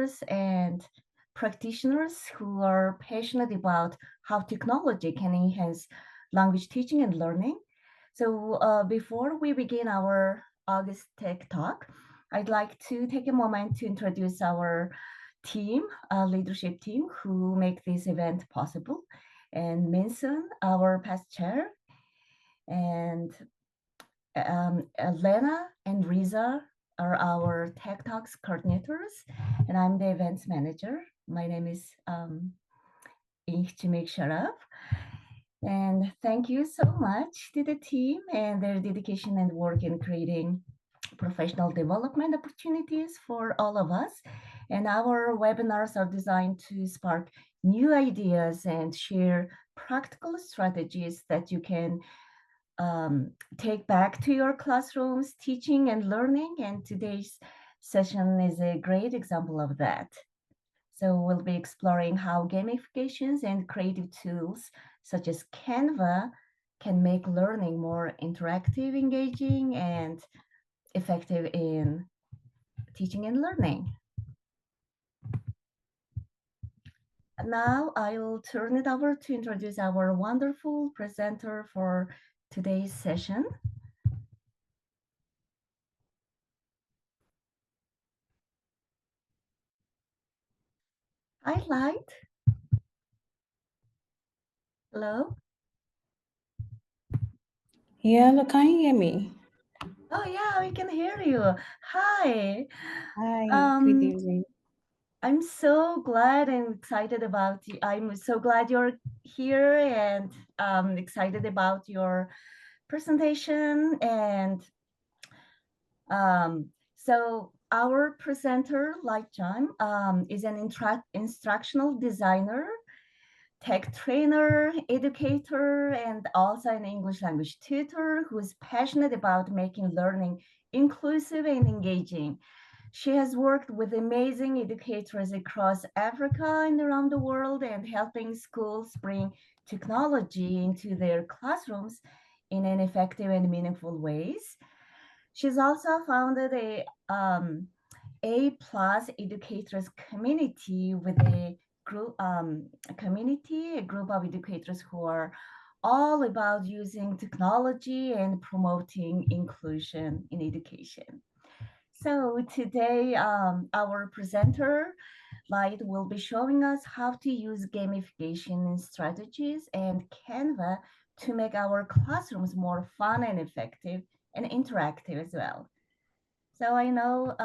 educators and practitioners who are passionate about how technology can enhance language teaching and learning. So before we begin our August Tech Talk, I'd like to take a moment to introduce our team, leadership team who make this event possible. And Minsun, our past chair, and Lena and Riza are our Tech Talks coordinators, and I'm the events manager. My name is Chime. And thank you so much to the team and their dedication and work in creating professional development opportunities for all of us. And our webinars are designed to spark new ideas and share practical strategies that you can take back to your classrooms, teaching and learning. And today's session is a great example of that. So we'll be exploring how gamifications and creative tools such as Canva can make learning more interactive, engaging, and effective in teaching and learning. Now I will turn it over to introduce our wonderful presenter for today's session. Hi, Light. Hello? Yeah, look, can you hear me? Oh, yeah, we can hear you. Hi. Hi, good Um, evening. I'm so glad and excited about you. I'm so glad you're here and excited about your presentation. And so our presenter, like John, is an instructional designer, tech trainer, educator, and also an English language tutor who is passionate about making learning inclusive and engaging. She has worked with amazing educators across Africa and around the world and helping schools bring technology into their classrooms in an effective and meaningful ways. She's also founded a plus educators community with a group of educators who are all about using technology and promoting inclusion in education. So today, our presenter, Light, will be showing us how to use gamification strategies and Canva to make our classrooms more fun and effective and interactive as well. So I know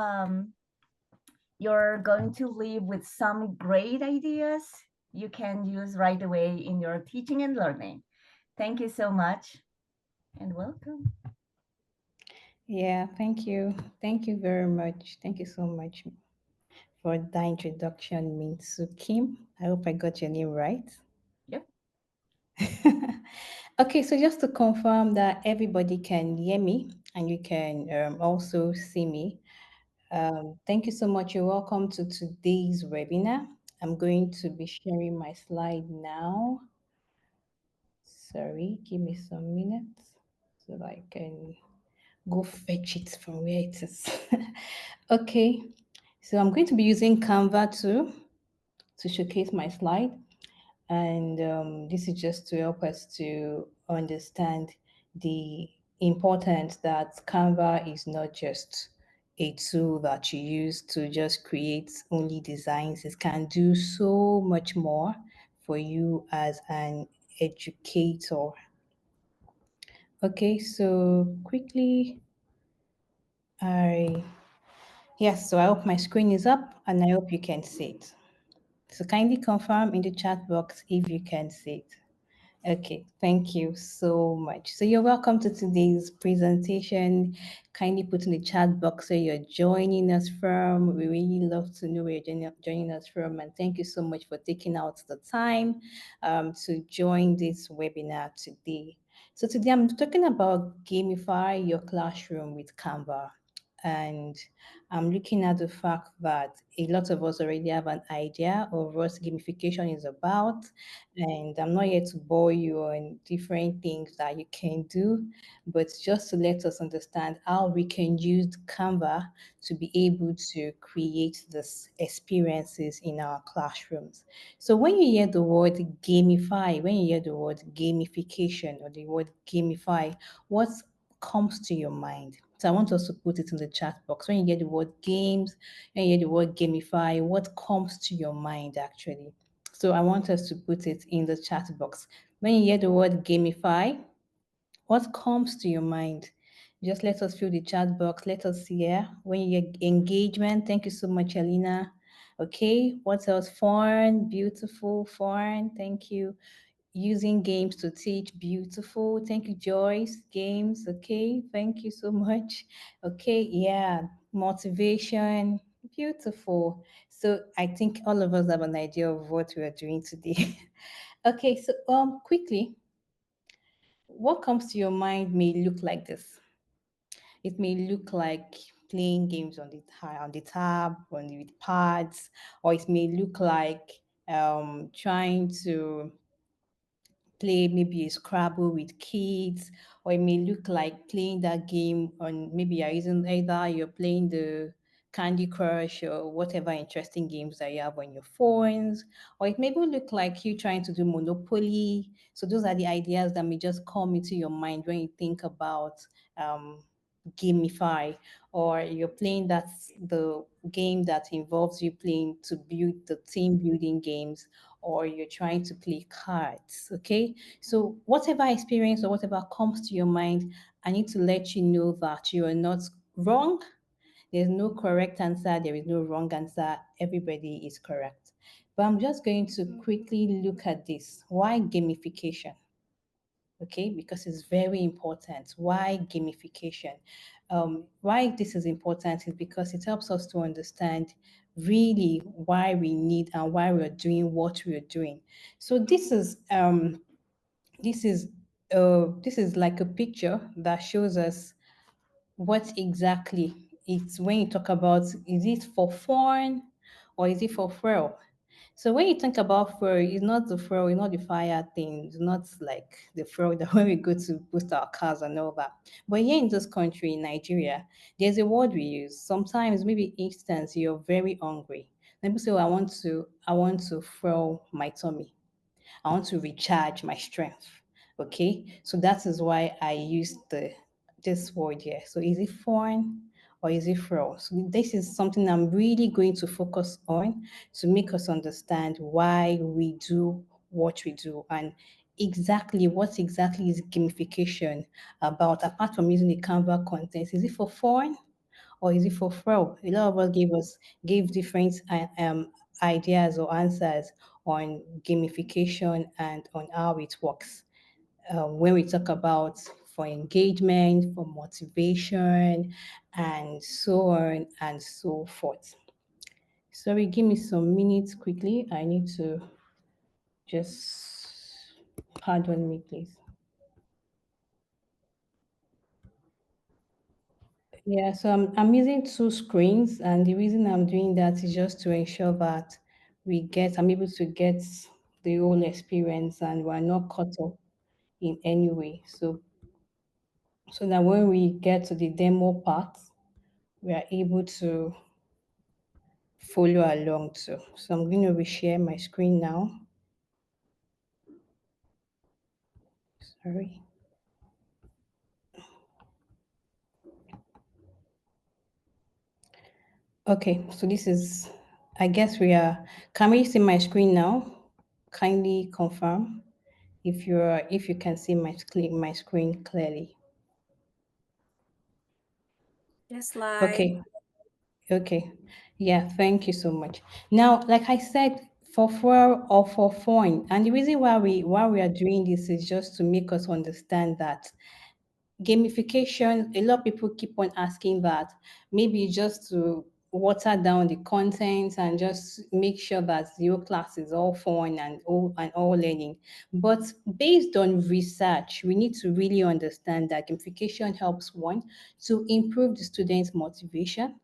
you're going to leave with some great ideas you can use right away in your teaching and learning. Thank you so much and welcome. Yeah, thank you. Thank you very much. Thank you so much for that introduction, Minsu Kim. I hope I got your name right. Yep. Okay, so just to confirm that everybody can hear me and you can also see me. Thank you so much. You're welcome to today's webinar. I'm going to be sharing my slide now. Sorry, give me some minutes so that I can go fetch it from where it is. Okay, so I'm going to be using Canva to showcase my slide. And this is just to help us to understand the importance that Canva is not just a tool that you use to just create only designs. It can do so much more for you as an educator. Okay, so quickly, I yes, so I hope my screen is up and I hope you can see it. So kindly confirm in the chat box if you can see it. Okay, thank you so much. So you're welcome to today's presentation. Kindly put in the chat box where you're joining us from. We really love to know where you're joining us from. And thank you so much for taking out the time to join this webinar today. So today I'm talking about gamify your classroom with Canva. and I'm looking at the fact that a lot of us already have an idea of what gamification is about. And I'm not here to bore you on different things that you can do, but just to let us understand how we can use Canva to be able to create these experiences in our classrooms. So when you hear the word gamify, when you hear the word gamification or the word gamify, what comes to your mind? So I want us to put it in the chat box. When you hear the word games, when you hear the word gamify, what comes to your mind actually? So I want us to put it in the chat box. When you hear the word gamify, what comes to your mind? Just let us fill the chat box. Let us hear. When you hear engagement, thank you so much, Alina. Okay, what else? Fun, beautiful, fun. Thank you. Using games to teach, beautiful. Thank you, Joyce. Games, okay. Thank you so much. Okay, yeah. Motivation, beautiful. So I think all of us have an idea of what we are doing today. Okay, so quickly, what comes to your mind may look like this. It may look like playing games on the tab, on the pads, or it may look like trying to play maybe a Scrabble with kids, or it may look like playing that game on maybe you're using either you're playing the Candy Crush or whatever interesting games that you have on your phones, or it may even look like you trying to do Monopoly. So those are the ideas that may just come into your mind when you think about um, gamify, or you're playing the game that involves you playing to build the team building games, or you're trying to play cards. Okay, so whatever experience or whatever comes to your mind, I need to let you know that you are not wrong. There's no correct answer, there is no wrong answer, everybody is correct. But I'm just going to quickly look at this. Why gamification? Okay, because it's very important. Why gamification? Why this is important is because it helps us to understand really why we need and why we're doing what we're doing. So this is this is like a picture that shows us what exactly it's when you talk about, is it for fun or is it for thrill? So when you think about thrill, it's not the thrill, it's not the fire thing, it's not like the thrill that when we go to boost our cars and all that. But here in this country, in Nigeria, there's a word we use. Sometimes, maybe instance, you're very hungry. People say, oh, I want to thrill my tummy. I want to recharge my strength. Okay, so that is why I use the this word here. So is it fun or is it fraud? So this is something I'm really going to focus on to make us understand why we do what we do and exactly what exactly is gamification about, apart from using the Canva content. Is it for fun or is it for fraud? A lot of us gave different ideas or answers on gamification and on how it works. When we talk about for engagement, for motivation, and so on and so forth. Sorry, give me some minutes quickly. I need to just pardon me, please. Yeah, so I'm using two screens, and the reason I'm doing that is just to ensure that I'm able to get the whole experience and we're not caught up in any way. So that when we get to the demo part, we are able to follow along too. So I'm going to reshare my screen now. Sorry. Okay, so this is, I guess can we see my screen now? Kindly confirm if you can see my screen clearly. Yes, live. Okay, okay. Yeah, thank you so much. Now, like I said, for fun or for fun, and the reason why we are doing this is just to make us understand that gamification, a lot of people keep on asking that maybe just to water down the content and just make sure that your class is all fun and all learning. But based on research, we need to really understand that gamification helps one to improve the students' motivation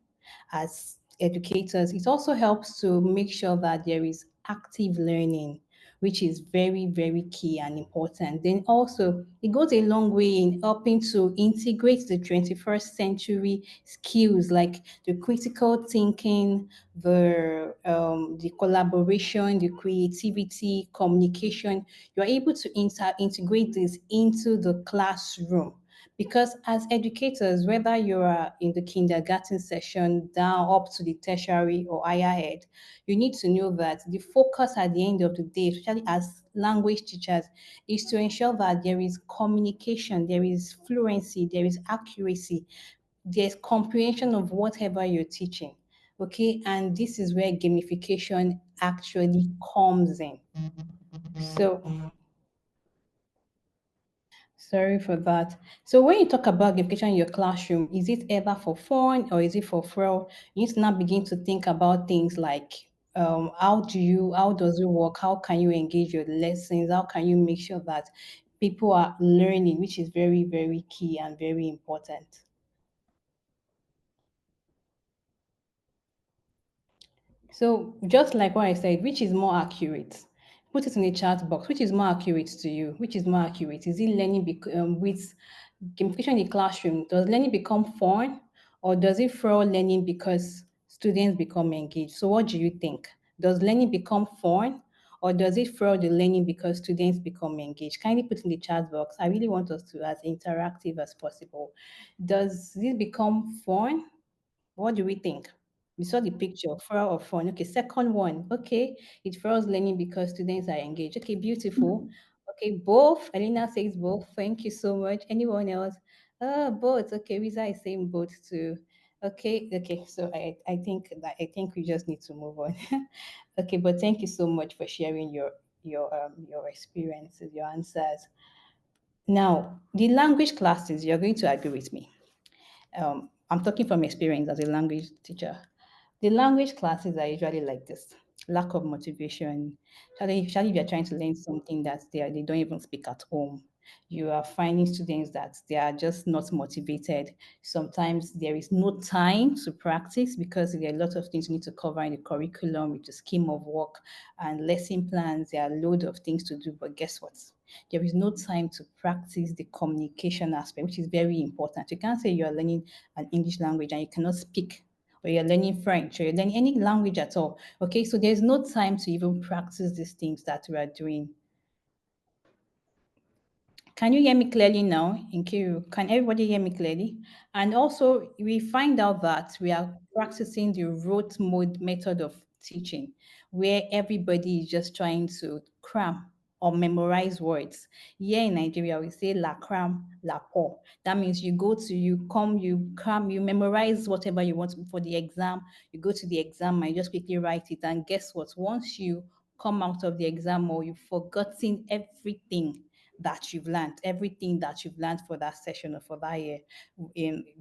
as educators. It also helps to make sure that there is active learning, which is very, very key and important. Then also, it goes a long way in helping to integrate the 21st century skills like the critical thinking, the collaboration, the creativity, communication. You're able to integrate this into the classroom. Because as educators, whether you are in the kindergarten session down up to the tertiary or higher ed, you need to know that the focus at the end of the day, especially as language teachers, is to ensure that there is communication, there is fluency, there is accuracy, there's comprehension of whatever you're teaching. Okay, and this is where gamification actually comes in. So sorry for that. So when you talk about gamification in your classroom, is it ever for fun or is it for thrill? You need to now begin to think about things like how does it work? How can you engage your lessons? How can you make sure that people are learning, which is very, very key and very important. So just like what I said, which is more accurate? Put it in the chat box. Which is more accurate to you? Which is more accurate? Is it learning with gamification in the classroom? Does learning become fun, or does it throw learning because students become engaged? So what do you think? Does learning become fun, or does it throw the learning because students become engaged? Kindly put in the chat box. I really want us to as interactive as possible. Does this become fun? What do we think? We saw the picture, fur or fun. Okay, second one. Okay, it furrows learning because students are engaged. Okay, beautiful. Okay, both. Alina says both. Thank you so much. Anyone else? Both. Okay, Riza is saying both too. Okay. So I think we just need to move on. Okay, but thank you so much for sharing your experiences, your answers. Now, the language classes, you're going to agree with me. I'm talking from experience as a language teacher. The language classes are usually like this: lack of motivation. Especially if you're trying to learn something that they don't even speak at home. You are finding students that they are just not motivated. Sometimes there is no time to practice because there are a lot of things you need to cover in the curriculum with the scheme of work and lesson plans. There are a load of things to do, but guess what? There is no time to practice the communication aspect, which is very important. You can't say you are learning an English language and you cannot speak, or you're learning French, or you're learning any language at all. Okay, so there's no time to even practice these things that we are doing. Can you hear me clearly now, Nkiru? Can everybody hear me clearly? And also, we find out that we are practicing the rote mode method of teaching, where everybody is just trying to cram or memorize words. Here in Nigeria, we say la cram, la pour. That means you come, you cram, you memorize whatever you want for the exam. You go to the exam and you just quickly write it. And guess what? Once you come out of the exam or you've forgotten everything everything that you've learned for that session or for that year,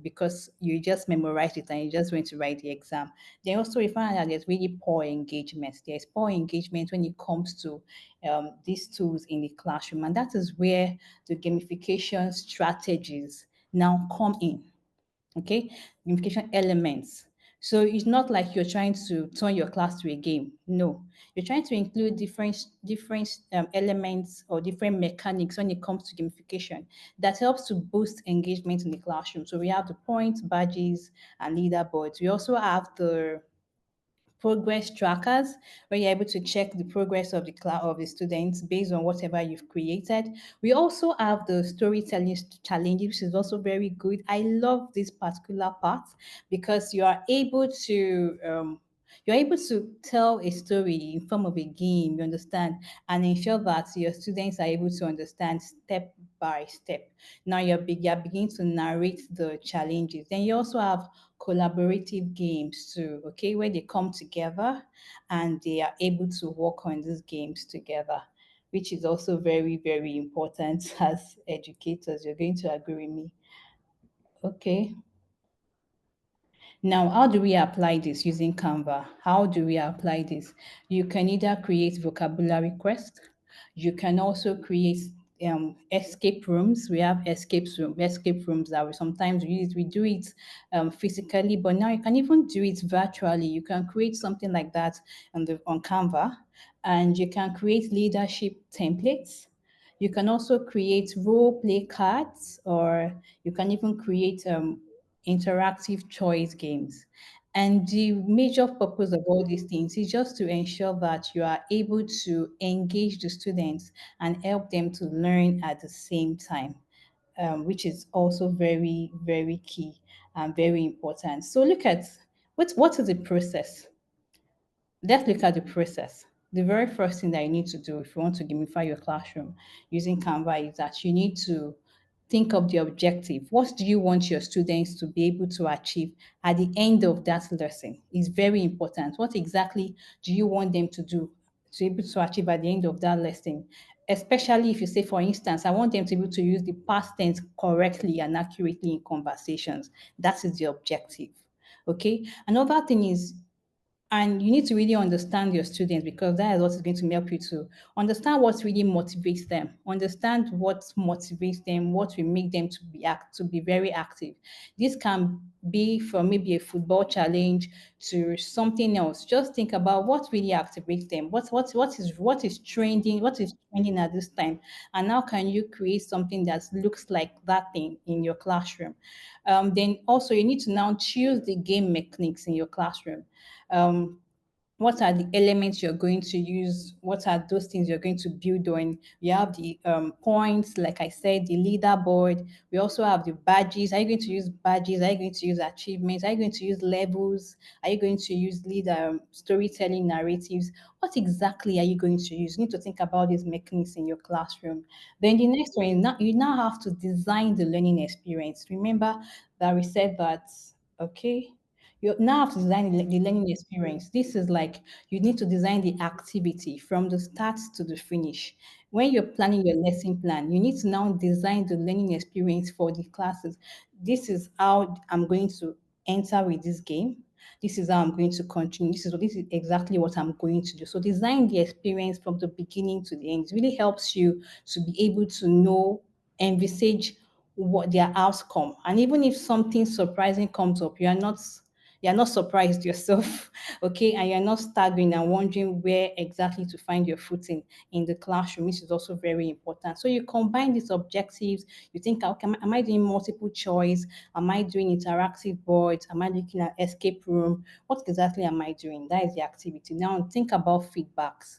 because you just memorized it and you just went to write the exam. Then also we find that there's really poor engagement. There's poor engagement when it comes to these tools in the classroom, and that is where the gamification strategies now come in. Okay, gamification elements. So it's not like you're trying to turn your class to a game. No, you're trying to include different elements or different mechanics when it comes to gamification that helps to boost engagement in the classroom. So we have the points, badges, and leaderboards. We also have the progress trackers where you're able to check the progress of the students based on whatever you've created. We also have the storytelling challenge, which is also very good. I love this particular part because you're able to tell a story in form of a game, you understand, and ensure that your students are able to understand step by step. Now you're beginning to narrate the challenges. Then you also have collaborative games too, okay, where they come together and they are able to work on these games together, which is also very, very important as educators. You're going to agree with me. Okay. Now, how do we apply this using Canva? How do we apply this? You can either create vocabulary quests. You can also create escape rooms. We have escape rooms that we sometimes use. We do it physically, but now you can even do it virtually. You can create something like that on Canva, and you can create leadership templates. You can also create role play cards, or you can even create interactive choice games. And the major purpose of all these things is just to ensure that you are able to engage the students and help them to learn at the same time, which is also very, very key and very important. So look at what is the process. Let's look at the process. The very first thing that you need to do if you want to gamify your classroom using Canva is that you need to think of the objective. What do you want your students to be able to achieve at the end of that lesson? Is very important. What exactly do you want them to do to be able to achieve at the end of that lesson? Especially if you say, for instance, I want them to be able to use the past tense correctly and accurately in conversations. That is the objective. Okay. Another thing is, and you need to really understand your students, because that is what is going to help you to understand what really motivates them, understand what motivates them, what will make them to be very active. This can be from maybe a football challenge to something else. Just think about what really activates them, what is trending at this time, and how can you create something that looks like that thing in your classroom. Then also you need to now choose the game mechanics in your classroom. um, what are the elements you're going to use? What are those things you're going to build on? You have the points, like I said, the leaderboard. We also have the badges. Are you going to use badges? Are you going to use achievements? Are you going to use levels? Are you going to use lead storytelling narratives? What exactly are you going to use? You need to think about these mechanics in your classroom. Then the next one, you now have to design the learning experience. Remember that we said that, okay, you now have to design the learning experience. This is like you need to design the activity from the start to the finish. When you're planning your lesson plan, you need to now design the learning experience for the classes. This is how I'm going to enter with this game. This is how I'm going to continue. This is exactly what I'm going to do. So design the experience from the beginning to the end. It really helps you to be able to know, envisage what their outcome. And even if something surprising comes up, you're not surprised yourself, okay, and you're not staggering and wondering where exactly to find your footing in the classroom, which is also very important. So you combine these objectives. You think, okay, am I doing multiple choice? Am I doing interactive boards? Am I looking at escape room? What exactly am I doing? That is the activity. Now think about feedbacks.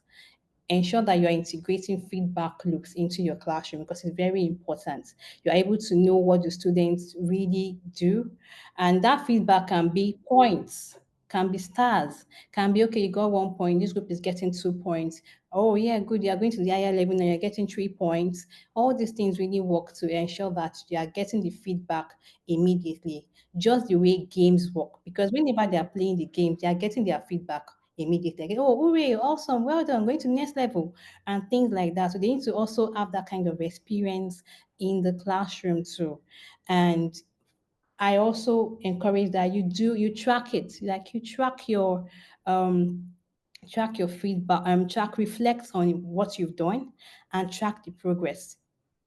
Ensure that you're integrating feedback loops into your classroom, because it's very important. You're able to know what the students really do. And that feedback can be points, can be stars, can be, okay, you got 1 point, this group is getting 2 points. Oh, yeah, good. You're going to the higher level now, you're getting 3 points. All these things really work to ensure that you are getting the feedback immediately, just the way games work. Because whenever they are playing the game, they are getting their feedback immediately. Like, oh, hooray, awesome, well done, going to the next level, and things like that. So they need to also have that kind of experience in the classroom too. And I also encourage that you track it, like you um track your feedback, track, reflect on what you've done and track the progress.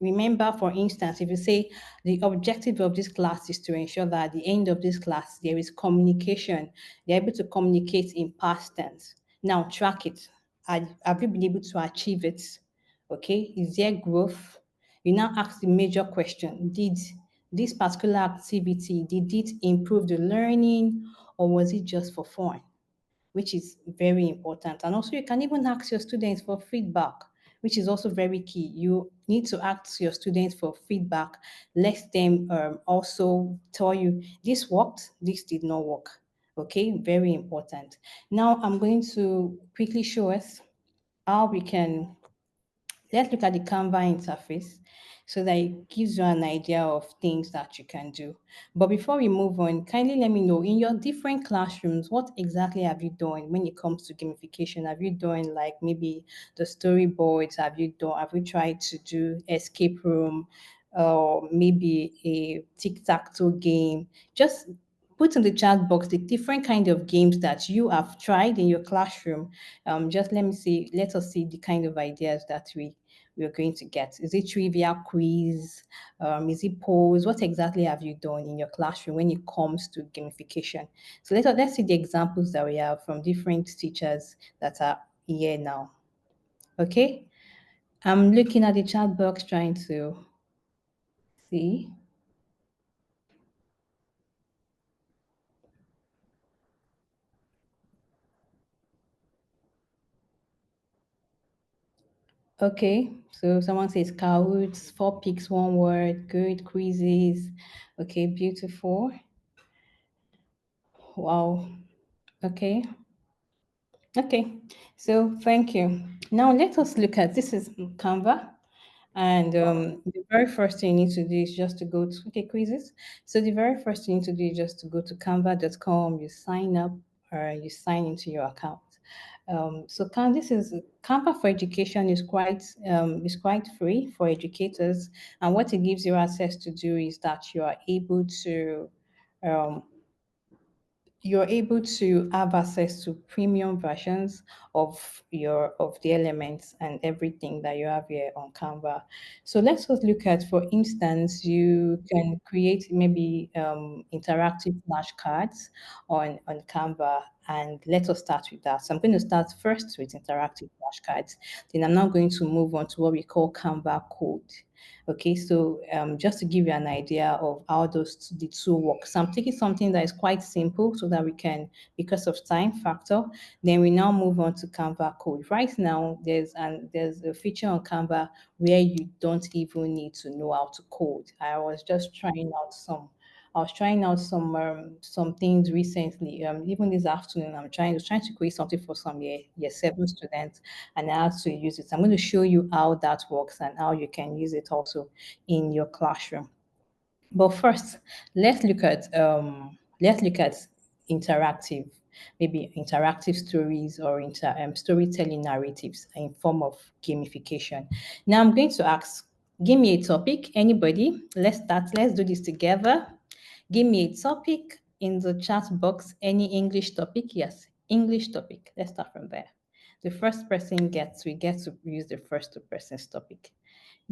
Remember, for instance, if you say the objective of this class is to ensure that at the end of this class there is communication, they're able to communicate in past tense. Now track it. Have you been able to achieve it? Okay, is there growth? You now ask the major question: did this particular activity, did it improve the learning, or was it just for fun? Which is very important. And also, you can even ask your students for feedback, which is also very key. You need to ask your students for feedback. Let them also tell you this worked, this did not work. Okay, very important. Now, I'm going to quickly show us how we can. Let's look at the Canva interface so that it gives you an idea of things that you can do. But before we move on, kindly let me know, in your different classrooms, what exactly have you done when it comes to gamification? Have you done like maybe the storyboards? Have you tried to do escape room or maybe a tic-tac-toe game? Just put in the chat box the different kind of games that you have tried in your classroom. Just let us see the kind of ideas that we're going to get. Is it trivia quiz? Is it polls? What exactly have you done in your classroom when it comes to gamification? So let's see the examples that we have from different teachers that are here now. Okay, I'm looking at the chat box trying to see. Okay, so someone says Kahoots, 4 picks, 1 word, good quizzes. Okay, beautiful. Wow. Okay. Okay. So thank you. Now let us look at this is Canva. And the very first thing you need to do is just to go to quizzes. So the very first thing you need to do is just to go to canva.com, you sign up or you sign into your account. So this is Canva for Education is quite free for educators, and what it gives you access to do is that um, you're able to have access to premium versions of the elements and everything that you have here on Canva. So let's just look at, for instance, you can create maybe interactive flashcards on Canva, and let us start with that. So I'm going to start first with interactive flashcards. Then I'm now going to move on to what we call Canva code. Okay, so just to give you an idea of how the two work. So I'm taking something that is quite simple so that we can, because of time factor, then we now move on to Canva code. Right now, there's a feature on Canva where you don't even need to know how to code. I was trying out some things recently. Even this afternoon, trying to create something for some year 7 students, and I had to use it. I'm going to show you how that works and how you can use it also in your classroom. But first, let's look at interactive, maybe interactive stories or storytelling narratives in form of gamification. Now I'm going to ask, give me a topic. Anybody? Let's start. Let's do this together. Give me a topic in the chat box. Any English topic? Yes, English topic. Let's start from there. The first person we get to use the first person's topic.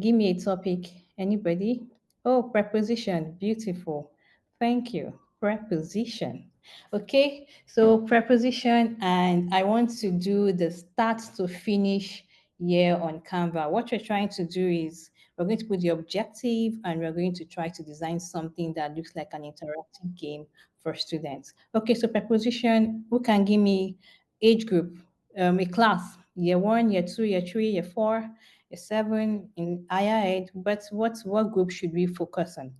Give me a topic. Anybody? Oh, preposition. Beautiful. Thank you. Preposition. Okay, so preposition, and I want to do the start to finish here on Canva. What we're trying to do is we're going to put the objective and we're going to try to design something that looks like an interactive game for students. Okay, so preposition, who can give me age group, a class, year 1, year 2, year 3, year 4, year 7, in higher ed, but what group should we focus on?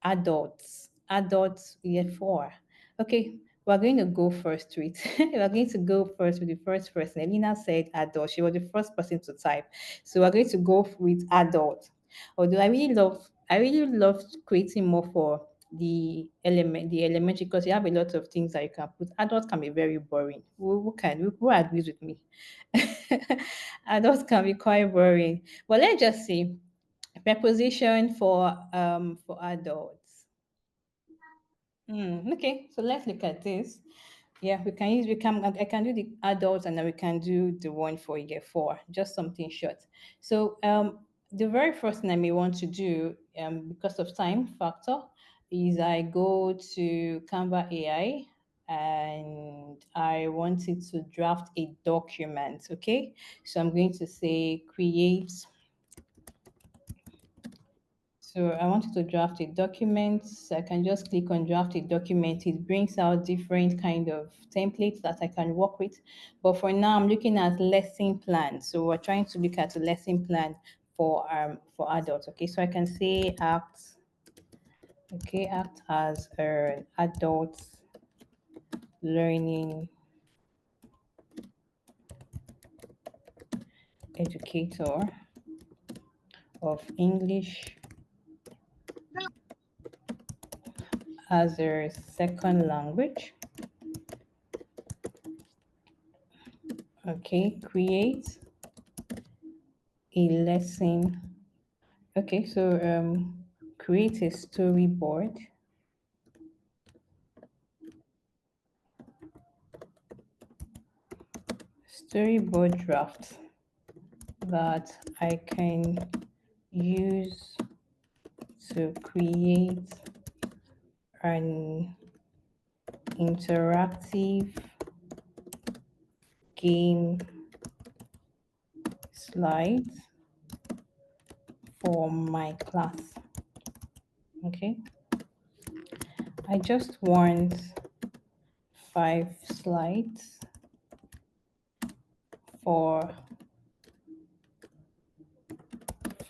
Adults year 4. Okay, we're going to go first with we're going to go first with the first person. Elena said adult. She was the first person to type. So we're going to go with adult. Although I really love creating more for the elementary, because you have a lot of things that you can put. Adults can be very boring. Who agrees with me? Adults can be quite boring. But let's just see. Preposition for adults. Okay, so let's look at this. Yeah, I can do the adults and then we can do the one for year 4, just something short. So the very first thing I may want to do, because of time factor, is I go to Canva AI and I wanted to draft a document. Okay, so I'm going to say create. So I wanted to draft a document. So I can just click on draft a document. It brings out different kind of templates that I can work with. But for now, I'm looking at lesson plan. So we're trying to look at a lesson plan for adults. Okay, so I can say act. Okay, act as an adult learning educator of English as a second language. Okay, create a lesson. Okay, so create a storyboard storyboard draft that I can use to create an interactive game slides for my class. Okay, I just want 5 slides for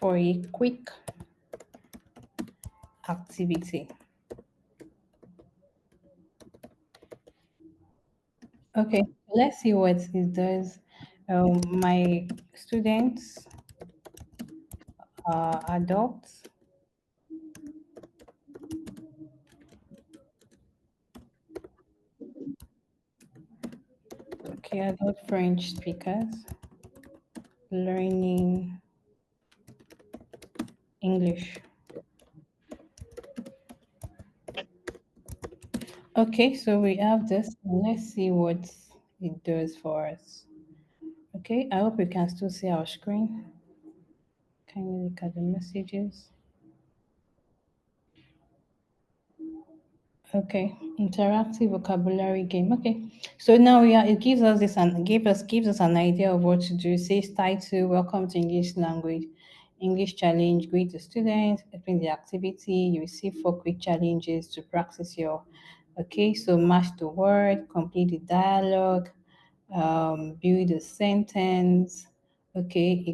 a quick activity. Okay, let's see what it does. My students are adults. Okay, adult French speakers learning English. Okay, so we have this. Let's see what it does for us. Okay, I hope you can still see our screen. Can you look at the messages? Okay, interactive vocabulary game. Okay, so now we are. It gives us this and gives us an idea of what to do. It says title: Welcome to English language, English challenge. Greet the students. Explain the activity. You receive 4 quick challenges to practice your. Okay, so match the word, complete the dialogue, build a sentence. Okay, a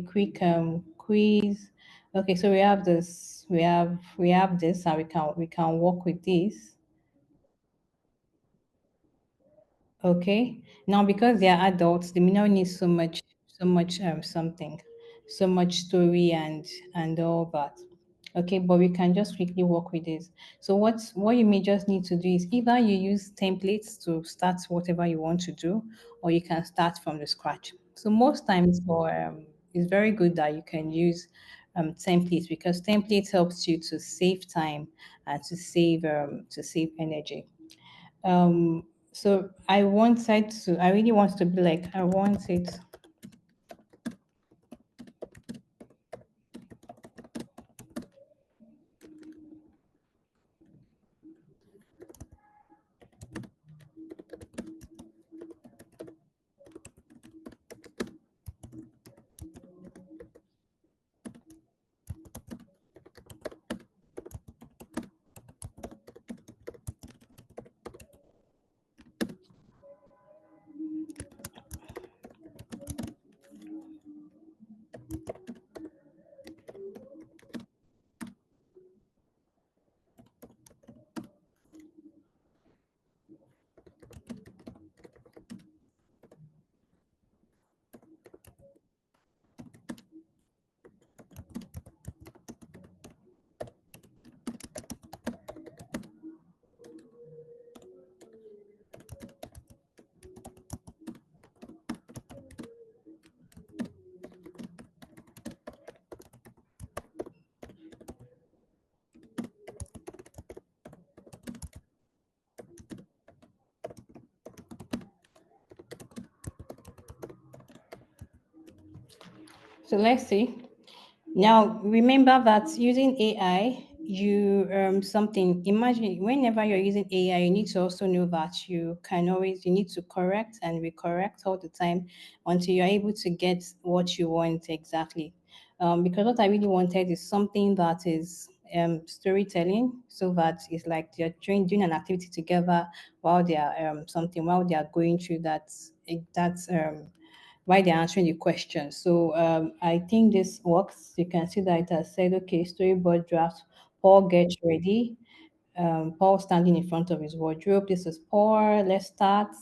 quick quiz. Okay, so we have this, we have this, and we can work with this. Okay, now because they are adults, they may not need so much something, so much story and all that. Okay, but we can just quickly work with this. So what you may just need to do is either you use templates to start whatever you want to do, or you can start from the scratch. So most times for it's very good that you can use templates, because templates helps you to save time and to save energy. So I really want to be like, I want it. So let's see. Now, remember that using AI, you something. Imagine whenever you're using AI, you need to also know that you need to correct and recorrect all the time until you're able to get what you want exactly. Because what I really wanted is something that is storytelling, so that it's like they're doing an activity together while they are while they are going through that's while they're answering the question. So I think this works. You can see that it has said, okay, storyboard draft, Paul gets ready. Paul standing in front of his wardrobe. This is Paul. Let's start.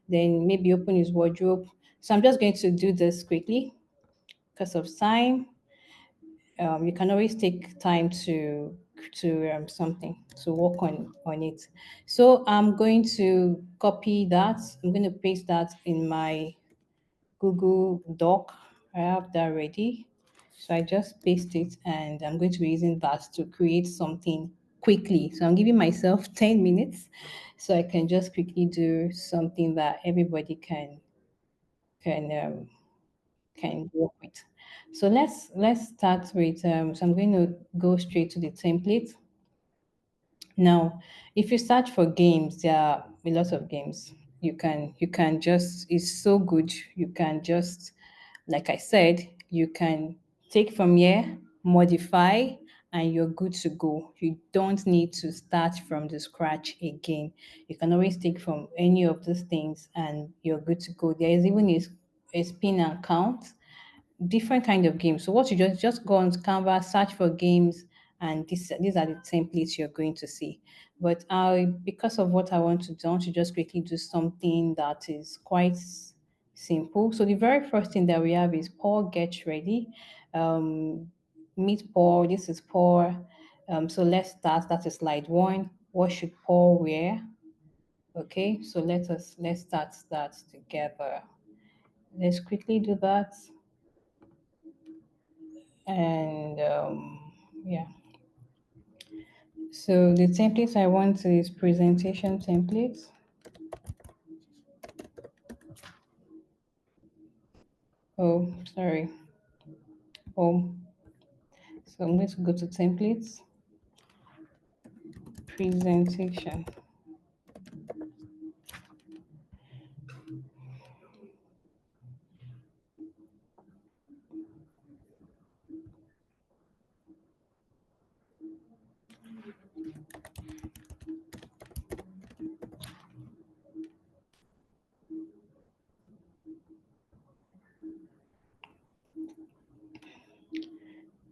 Then maybe open his wardrobe. So I'm just going to do this quickly because of time. You can always take time to something to work on it. So I'm going to copy that. I'm going to paste that in my Google Doc. I have that ready. So I just paste it, and I'm going to be using that to create something quickly. So I'm giving myself 10 minutes so I can just quickly do something that everybody can work with. So let's start with so I'm going to go straight to the template. Now, if you search for games, there are a lot of games. You can just, it's so good. You can just, like I said, you can take from here, modify, and you're good to go. You don't need to start from the scratch again. You can always take from any of those things and you're good to go. There is even a spin and count, different kind of games. So what you just go on Canva, search for games, and these are the templates you're going to see. But I, because of what I want to do, I want to just quickly do something that is quite simple. So the very first thing that we have is Paul get ready. Um, Meet Paul. This is Paul. So let's start. That is slide one. What should Paul wear? Okay, so let's start that together. Let's quickly do that. And yeah, so the template I want is presentation template. Oh, sorry. Oh, so I'm going to go to templates, presentation.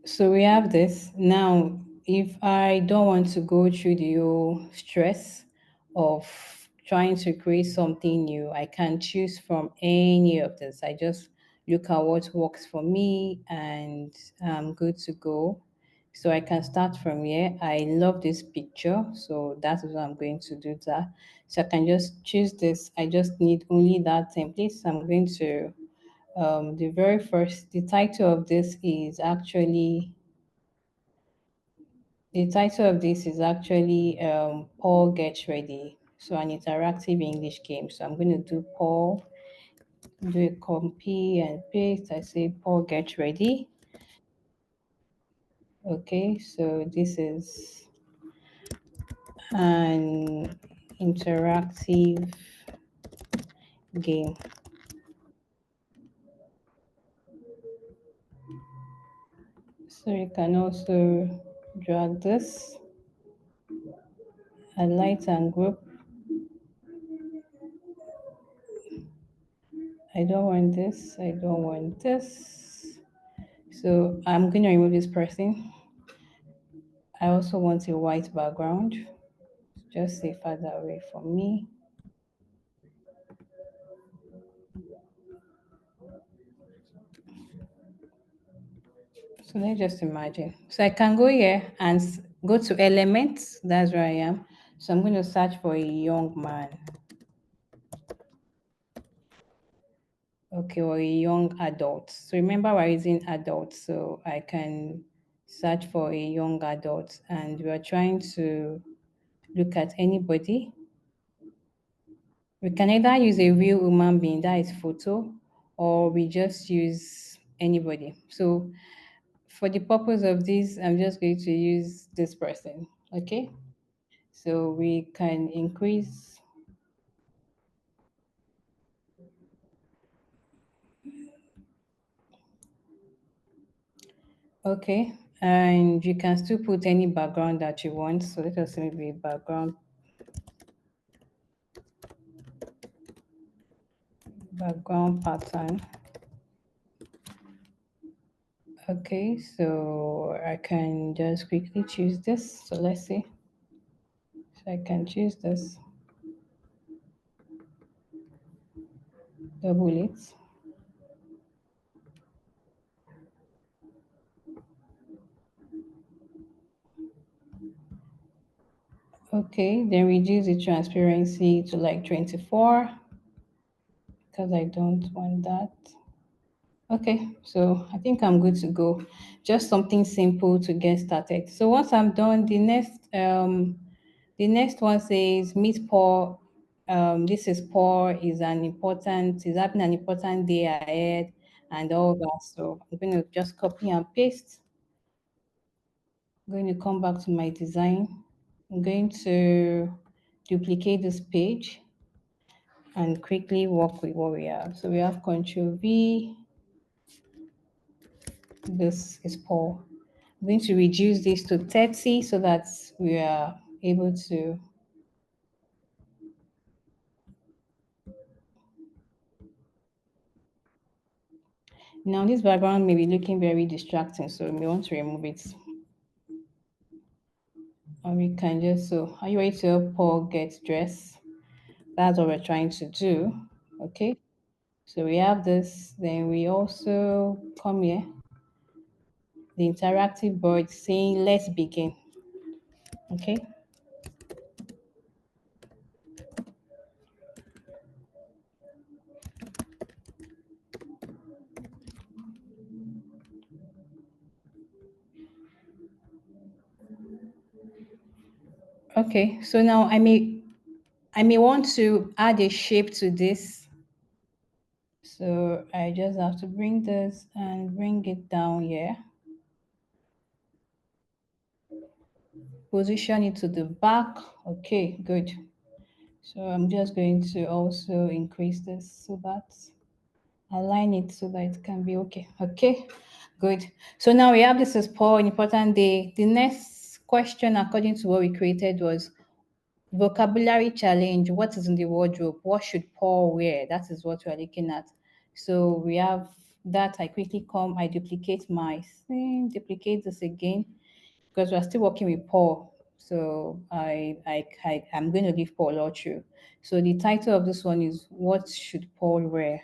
So we have this. Now, if I don't want to go through the whole stress of trying to create something new, I can choose from any of this. I just look at what works for me and I'm good to go. So I can start from here. I love this picture, so that is what I'm going to do that. So I can just choose this. I just need only that template. So I'm going to the very first, the title of this is actually, Paul Gets Ready. So an interactive English game. So I'm going to do Paul, do a copy and paste. I say Paul Get Ready. Okay, so this is an interactive game. So you can also drag this, highlight and group. I don't want this. I don't want this. So I'm going to remove this person. I also want a white background. Just say further away from me. So let's just imagine. So I can go here and go to elements. That's where I am. So I'm going to search for a young man. Okay, or a young adult. So remember we're using adult. So I can search for a young adult and we're trying to look at anybody. We can either use a real human being, that is photo, or we just use anybody. So for the purpose of this, I'm just going to use this person. Okay. So we can increase. Okay. And you can still put any background that you want. So let us say maybe background pattern. Okay, so I can just quickly choose this. So let's see. So I can choose this, double it. Okay, then reduce the transparency to like 24 because I don't want that. Okay, so I think I'm good to go. Just something simple to get started. So once I'm done, the next one says meet Paul this is poor, is having an important day ahead, and all that. So I'm going to just copy and paste. I'm going to come back to my design. I'm going to duplicate this page and quickly work with what we have. So we have Control V. This is poor. I'm going to reduce this to 30 so that we are able to. Now this background may be looking very distracting, so we want to remove it. And we can just, so are you ready to help Paul get dressed? That's what we're trying to do. Okay. So we have this, then we also come here. The interactive board saying, let's begin. Okay. Okay, so now I may want to add a shape to this. So I just have to bring this and bring it down here. Position it to the back. Okay, good. So I'm just going to also increase this so that align it so that it can be okay. Okay, good. So now we have this is Paul, an important day. The next question, according to what we created, was vocabulary challenge. What is in the wardrobe? What should Paul wear? That is what we're looking at. So we have that. I quickly come, I duplicate my thing, duplicate this again, because we're still working with Paul. So I'm going to leave Paul all through. So the title of this one is What Should Paul Wear?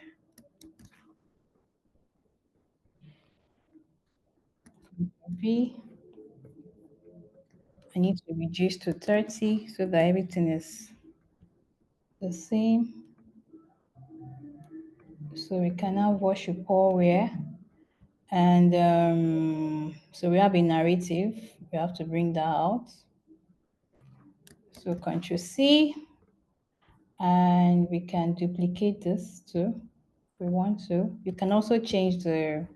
V. I need to reduce to 30 so that everything is the same. So we can now watch Paul wear. And so we have a narrative. We have to bring that out. So Control C. And we can duplicate this too if we want to. You can also change the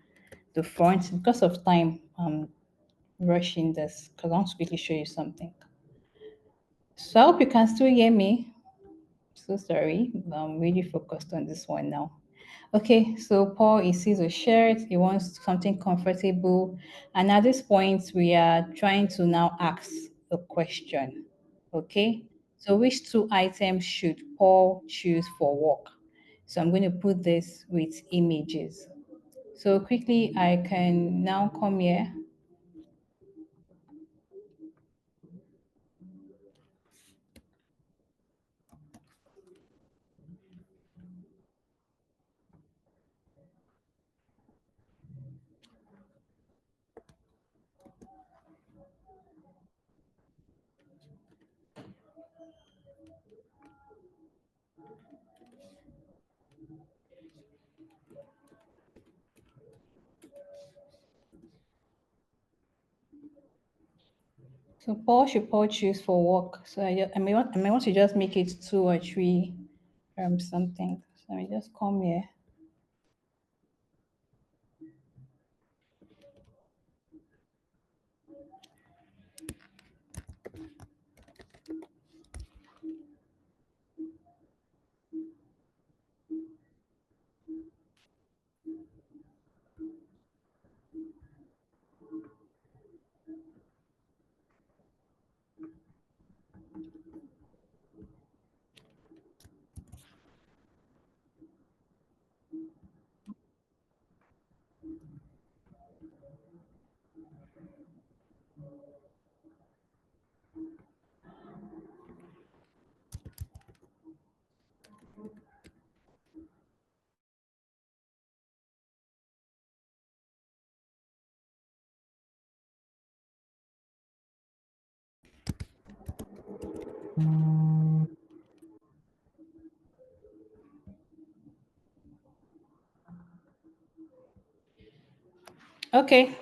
font. Because of time, I'm rushing this because I want to quickly show you something. So I hope you can still hear me. So sorry, I'm really focused on this one now. Okay, so Paul, he sees a shirt, he wants something comfortable. And at this point, we are trying to now ask a question. Okay, so which two items should Paul choose for work? So I'm going to put this with images. So quickly, I can now come here. So Paul should Paul choose for work. So I may want to just make it 2 or 3 something. So I just come here. Okay.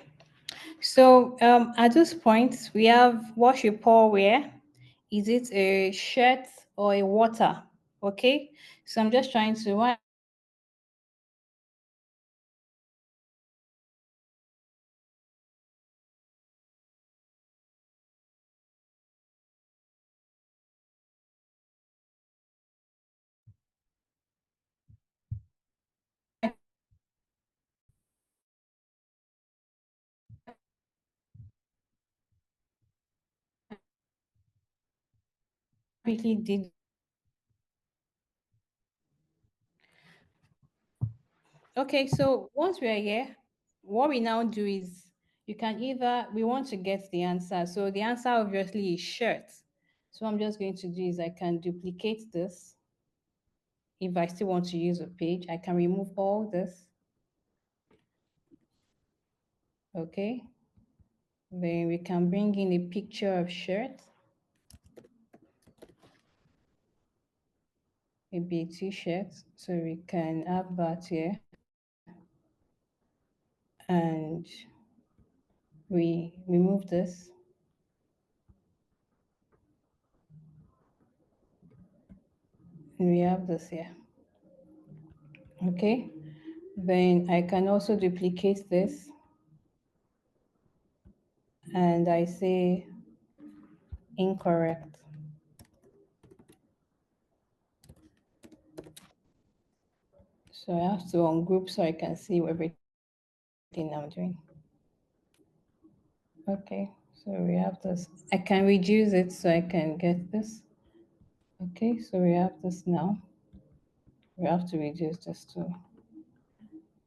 So at this point, we have what should Paul wear? Is it a shirt or a water? Okay, so I'm just trying to, while I'm doing this, I'm just trying to quickly did. Okay, so once we are here, what we now do is you can either, we want to get the answer. So the answer obviously is shirt. So what I'm just going to do is I can duplicate this. If I still want to use a page, I can remove all this. Okay. Then we can bring in a picture of shirt, maybe a t-shirt. So we can have that here. And we remove this. And we have this here. Okay. Then I can also duplicate this and I say incorrect. So I have to ungroup so I can see everything I'm doing. Okay, so we have this. I can reduce it so I can get this. Okay, so we have this now. We have to reduce this too.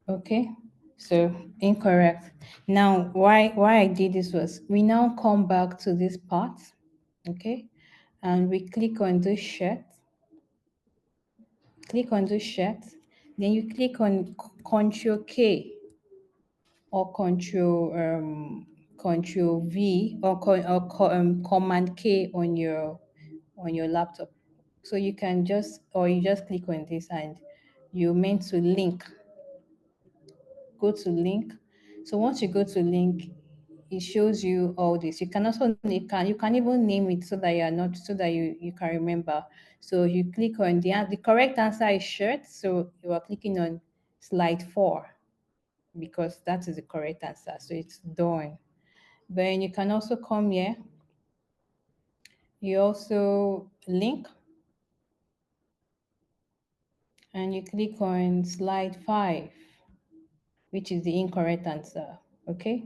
Okay, so incorrect. Now, why I did this was we now come back to this part, okay, and we click on this shirt. Click on this shirt. Then you click on Control K or Control V or, Command K on your laptop. So you can just or you just click on this and you're meant to link. Go to link. So once you go to link, it shows you all this. You can also you can even name it so that you are not so that you can remember. So you click on the correct answer is shirt. So you are clicking on slide 4 because that is the correct answer. So it's done. Then you can also come here. You also link and you click on slide 5, which is the incorrect answer. Okay.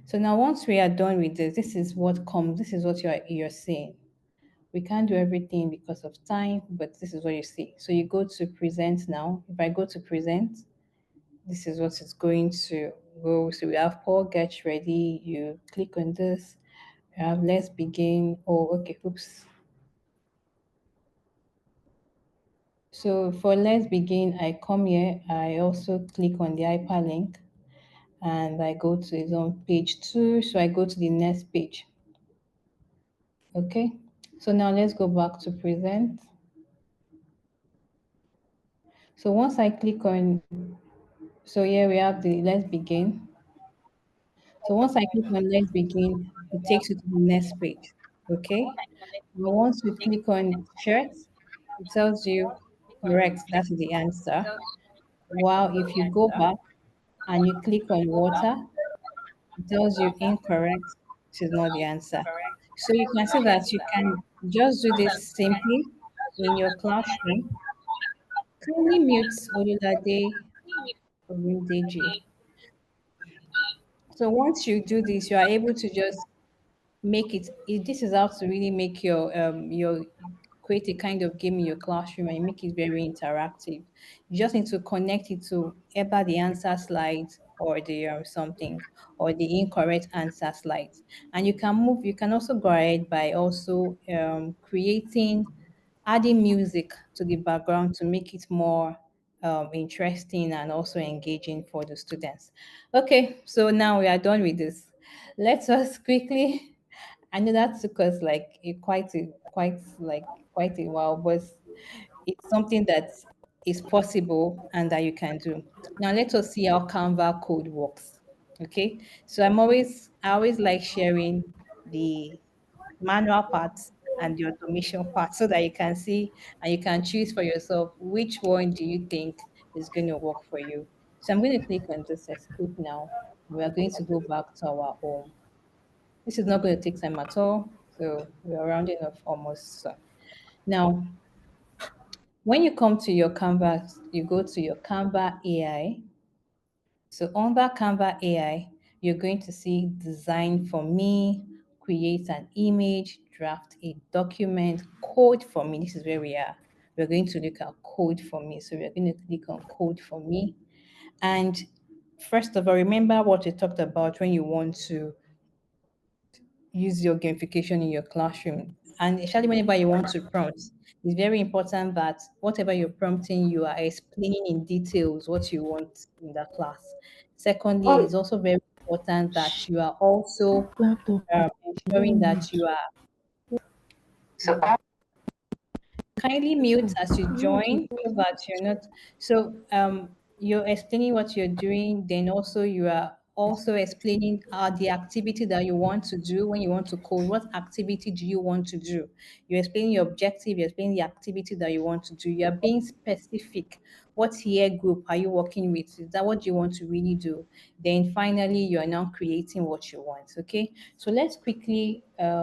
So now once we are done with this, this is what comes, this is what you're seeing. We can't do everything because of time, but this is what you see. So you go to present now. If I go to present, this is what it's going to go. So we have Paul Get Ready. You click on this. We have Let's Begin. Oh, okay. Oops. So for Let's Begin, I come here. I also click on the hyperlink and I go to his own page 2. So I go to the next page. Okay. So now let's go back to present. So once I click on, so here we have the Let's Begin. So once I click on Let's Begin, it takes you to the next page. Okay. Now once you click on shirts, it tells you correct, that's the answer. While if you go back and you click on water, it tells you incorrect, this is not the answer. So you can see that you can just do this simply in your classroom. Kindly mute Olulade Ogundeji. So once you do this, you are able to just make this is how to really make your create a kind of game in your classroom and make it very interactive. You just need to connect it to either the answer slides or the something or the incorrect answer slides, and you can also go ahead by also creating adding music to the background to make it more interesting and also engaging for the students. Okay, so now we are done with this. Let us quickly. I know that took us like quite a while, but it's something that is possible and that you can do. Now let us see how Canva code works. Okay, so I always like sharing the manual parts and the automation part so that you can see and you can choose for yourself which one do you think is going to work for you. So I'm going to click on this escape now. We are going to go back to our home. This is not going to take time at all. So we are rounding off almost. So now, when you come to your Canva, you go to your Canva AI. So under Canva AI, you're going to see design for me, create an image, draft a document, code for me. This is where we are. We're going to look at code for me. So we're going to click on code for me. And first of all, remember what we talked about when you want to use your gamification in your classroom. And especially whenever you want to prompt, it's very important that whatever you're prompting, you are explaining in details what you want in the class. Secondly, it's also very important that you are also Laptop. ensuring that you are kindly mute as you join so that you're not you're explaining what you're doing, then also you are also explaining the activity that you want to do when you want to code. What activity do you want to do? You're explaining your objective, you're explaining the activity that you want to do. You're being specific. What year group are you working with? Is that what you want to really do? Then finally you are now creating what you want. Okay. So let's quickly I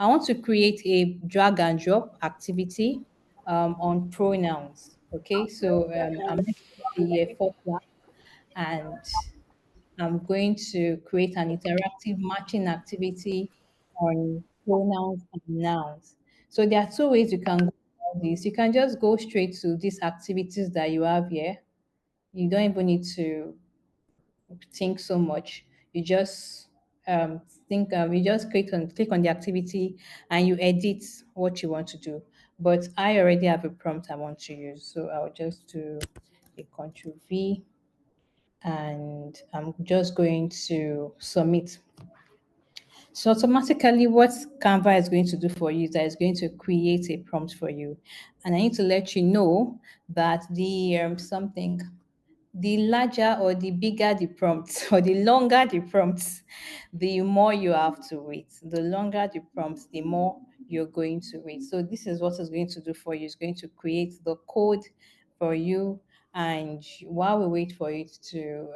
want to create a drag and drop activity on pronouns. Okay, so I'm going to put the year for class and I'm going to create an interactive matching activity on pronouns and nouns. So there are two ways you can go about this. You can just go straight to these activities that you have here. You don't even need to think so much. You just you just click on the activity and you edit what you want to do. But I already have a prompt I want to use, so I'll just do a Control V and I'm just going to submit. So automatically what Canva is going to do for you is that it's going to create a prompt for you. And I need to let you know that the something the larger or the bigger the prompt or the longer the prompts, the more you have to wait. The longer the prompts, the more you're going to wait. So this is what it's going to do for you. It's going to create the code for you. And while we wait for it to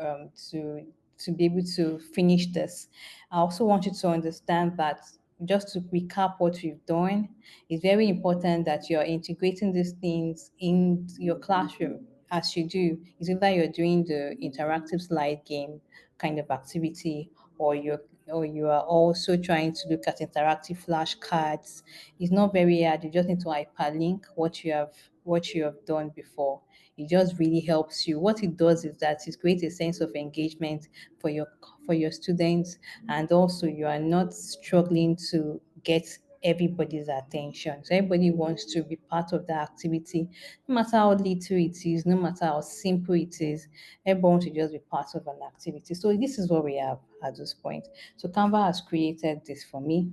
be able to finish this, I also want you to understand that just to recap what we've done, it's very important that you're integrating these things in your classroom as you do. It's either you're doing the interactive slide game kind of activity or you are also trying to look at interactive flashcards. It's not very hard. You just need to hyperlink what you have done before. It just really helps you. What it does is that it creates a sense of engagement for your students, and also you are not struggling to get everybody's attention. So everybody wants to be part of the activity, no matter how little it is, no matter how simple it is. Everyone wants to just be part of an activity. So this is what we have at this point. So Canva has created this for me.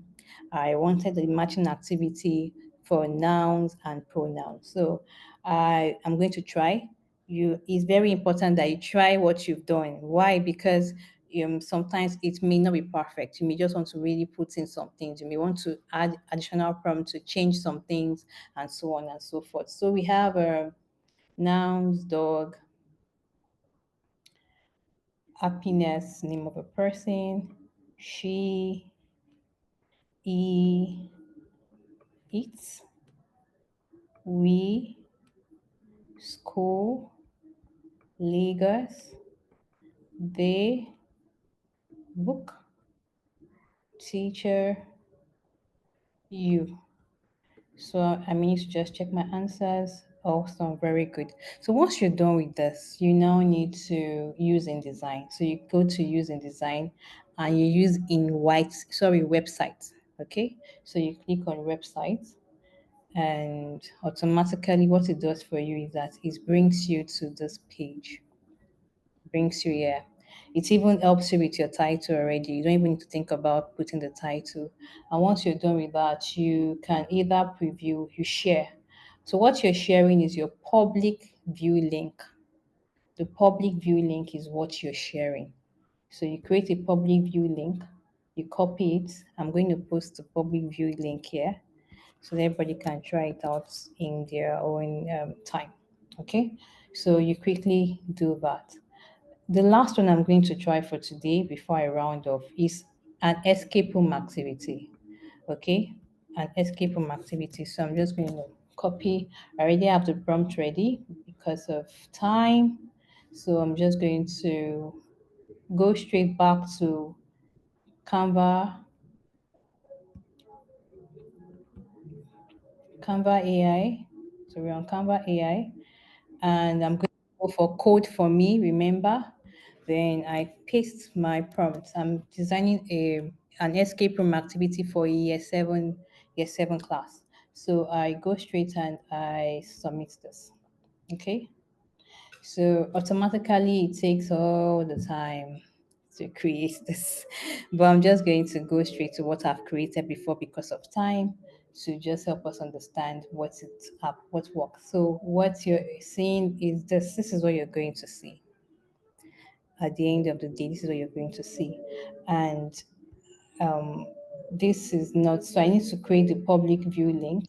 I wanted a matching activity for nouns and pronouns. So I'm going to try. It's very important that you try what you've done. Why? Because sometimes it may not be perfect. You may just want to really put in some things. You may want to add additional prompt to change some things and so on and so forth. So we have nouns, dog, happiness, name of a person, she, he, it, we, school, Lagos, they, book, teacher, you. So I need to just check my answers. Awesome, very good. So once you're done with this, you now need to use InDesign. So you go to use InDesign and you use website. Okay, so you click on website and automatically what it does for you is that it brings you to this page, brings you here. It even helps you with your title already. You don't even need to think about putting the title. And once you're done with that, you can either preview, you share. So what you're sharing is your public view link. The public view link is what you're sharing. So you create a public view link you copy it. I'm going to post the public view link here so that everybody can try it out in their own time. Okay, so you quickly do that. The last one I'm going to try for today before I round off is an escape room activity. Okay, an escape room activity. So I'm just going to copy. I already have the prompt ready because of time. So I'm just going to go straight back to Canva, Canva AI. So we're on Canva AI, and I'm going to go for code for me, remember. Then I paste my prompt. I'm designing an escape room activity for year seven class. So I go straight and I submit this. Okay. So automatically it takes all the time to create this. But I'm just going to go straight to what I've created before because of time to just help us understand what works. So what you're seeing is this. This is what you're going to see. At the end of the day, this is what you're going to see. And um, this is not, so I need to create the public view link.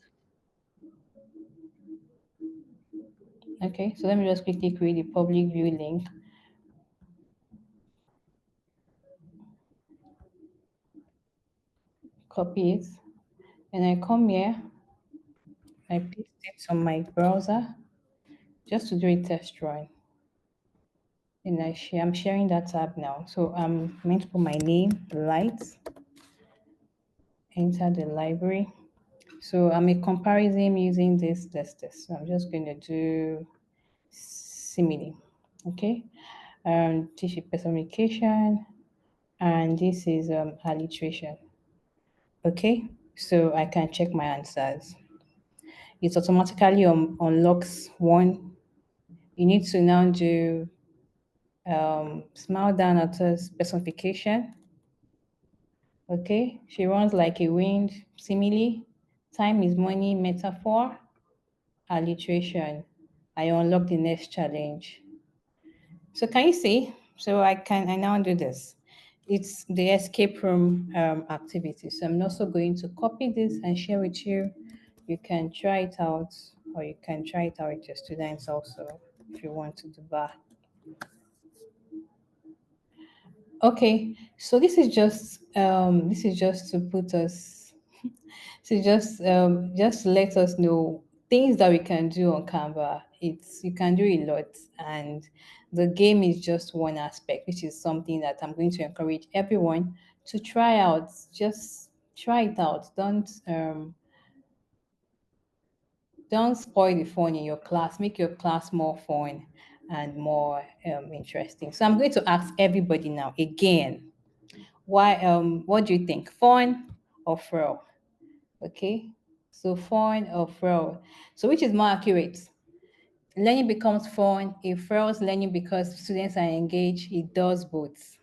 Okay, so let me just quickly create the public view link, copy it, and I come here, I paste it on my browser just to do a test run. And I'm sharing that tab now. So I'm going to put my name, lights, enter the library. So I'm a comparison using this. So I'm just going to do simile. Okay. This is personification, and this is alliteration. Okay. So I can check my answers. It automatically unlocks one. You need to now do smile down at us personification. Okay, she runs like a wind, simile. Time is money, metaphor, alliteration. I unlock the next challenge. So can you see? So I now do this. It's the escape room activity. So I'm also going to copy this and share with you. You can try it out, or you can try it out with your students also if you want to do that. Okay, so this is just to put us to just let us know things that we can do on Canva. You can do a lot, and the game is just one aspect, which is something that I'm going to encourage everyone to try out. Just try it out. Don't spoil the fun in your class. Make your class more fun and more interesting. So I'm going to ask everybody now again. What do you think? Fun or fraud? Okay. So fun or fraud. So which is more accurate? Learning becomes fun. If fraud's learning because students are engaged, it does both.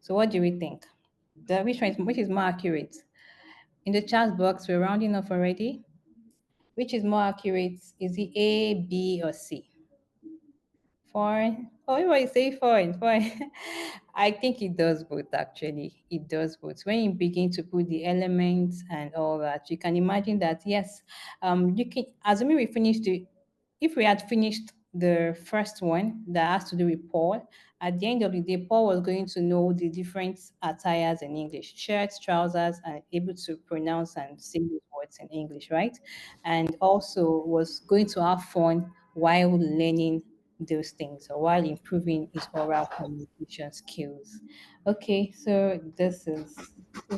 So what do we think? Which is more accurate? In the chat box, we're rounding off already. Which is more accurate? Is it A, B, or C? Fine. Oh, everybody say fine, fine. I think it does both actually. It does both. When you begin to put the elements and all that, you can imagine that yes, you can assuming we finished the if we had finished the first one that has to do with Paul, at the end of the day, Paul was going to know the different attires in English, shirts, trousers, and able to pronounce and say those words in English, right? And also was going to have fun while learning those things or while improving his oral communication skills. Okay, so this is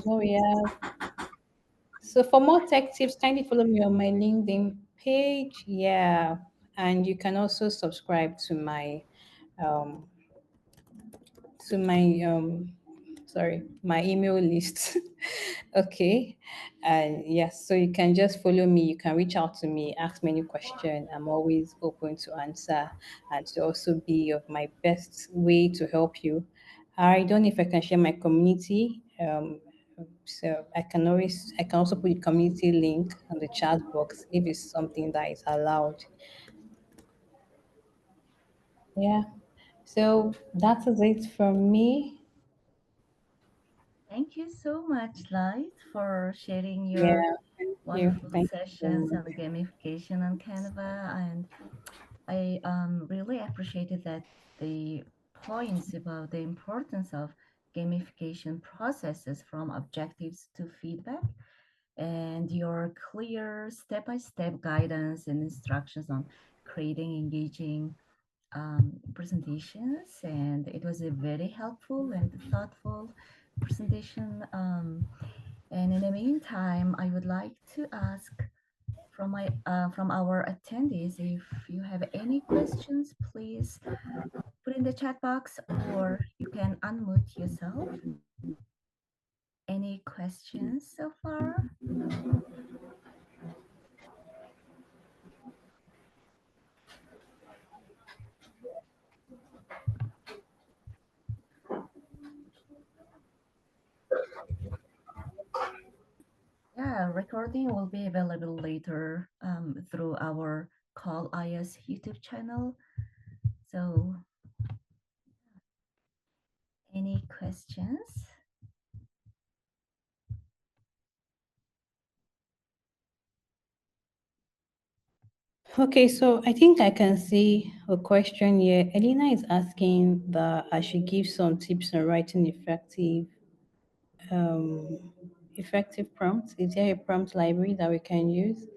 what we have. So for more tech tips, kindly follow me on my LinkedIn page. Yeah, and you can also subscribe um to my my email list. Okay, and yes, so you can just follow me. You can reach out to me, ask me any question. I'm always open to answer and to also be of my best way to help you. I don't know if I can share my community. So I can also put the community link on the chat box if it's something that is allowed. Yeah. So that is it from me. Thank you so much, Light, for sharing your Yeah, thank you. wonderful Thank you so sessions on much. gamification on Canva. And I really appreciated that the points about the importance of gamification processes from objectives to feedback and your clear step-by-step guidance and instructions on creating engaging presentations. And it was a very helpful and thoughtful presentation. And in the meantime, I would like to ask from our attendees, if you have any questions, please put in the chat box or you can unmute yourself. Any questions so far? Yeah, recording will be available later through our Call IS YouTube channel. So, any questions? Okay, so I think I can see a question here. Elena is asking that I should give some tips on writing um, effective prompts. Is there a prompt library that we can use?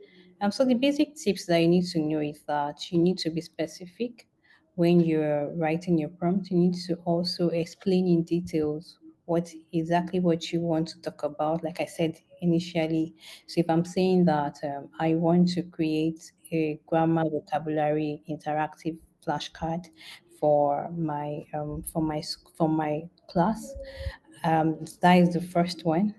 So the basic tips that you need to know is that you need to be specific when you're writing your prompt. You need to also explain in details what you want to talk about. Like I said initially, so if I'm saying that I want to create a grammar vocabulary interactive flashcard for my class, that is the first one.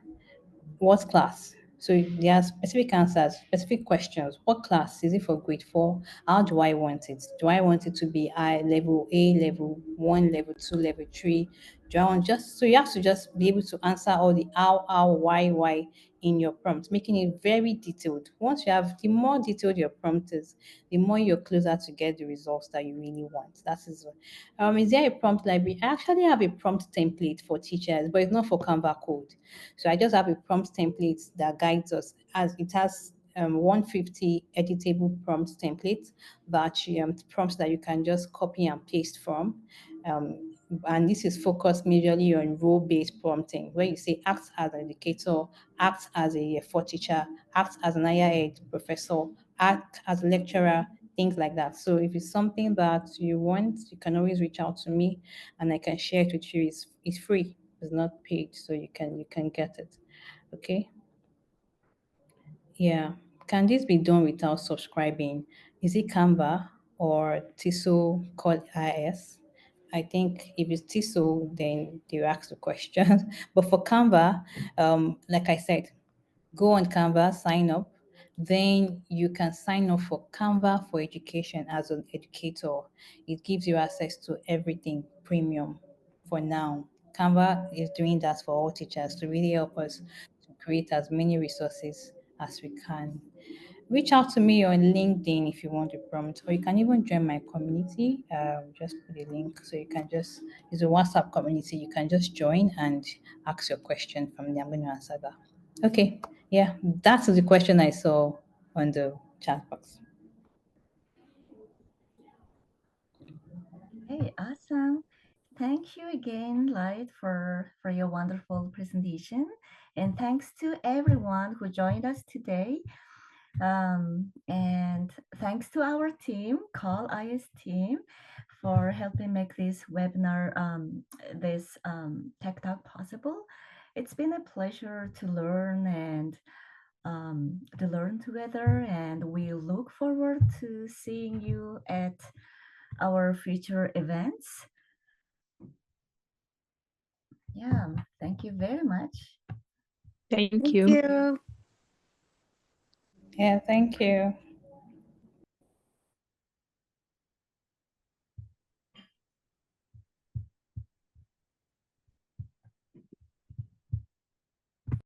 What class? So there are specific answers, specific questions. What class? Is it for grade four? How do I want it? Do I want it to be I level A, level one, level two, level three? Do I want just so you have to just be able to answer all the how, why in your prompt, making it very detailed. Once you have the more detailed your prompt is, the more you're closer to get the results that you really want. That is there a prompt library? I actually have a prompt template for teachers, but it's not for Canva code. So I just have a prompt template that guides us as it has 150 editable prompt templates that prompts that you can just copy and paste from. And this is focused majorly on role-based prompting, where you say act as an educator, act as a year four teacher, act as an higher ed professor, act as a lecturer, things like that. So if it's something that you want, you can always reach out to me and I can share it with you. It's free. It's not paid, so you can get it. Okay. Yeah. Can this be done without subscribing? Is it Canva or Tiso called IS? I think if it's Tiso, then you ask the questions. But for Canva, like I said, go on Canva, sign up. Then you can sign up for Canva for education as an educator. It gives you access to everything premium for now. Canva is doing that for all teachers to really help us to create as many resources as we can. Reach out to me on LinkedIn if you want a prompt, or you can even join my community. Just put a link so you can just, it's a WhatsApp community. You can just join and ask your question from there. I'm going to answer that. Okay, yeah, that's the question I saw on the chat box. Hey, awesome. Thank you again, Light, for your wonderful presentation. And thanks to everyone who joined us today. And thanks to our team, Call IS team, for helping make this webinar, this Tech Talk possible. It's been a pleasure to learn together, and we look forward to seeing you at our future events. Yeah, thank you very much. Thank Thank you. you. Yeah, thank you.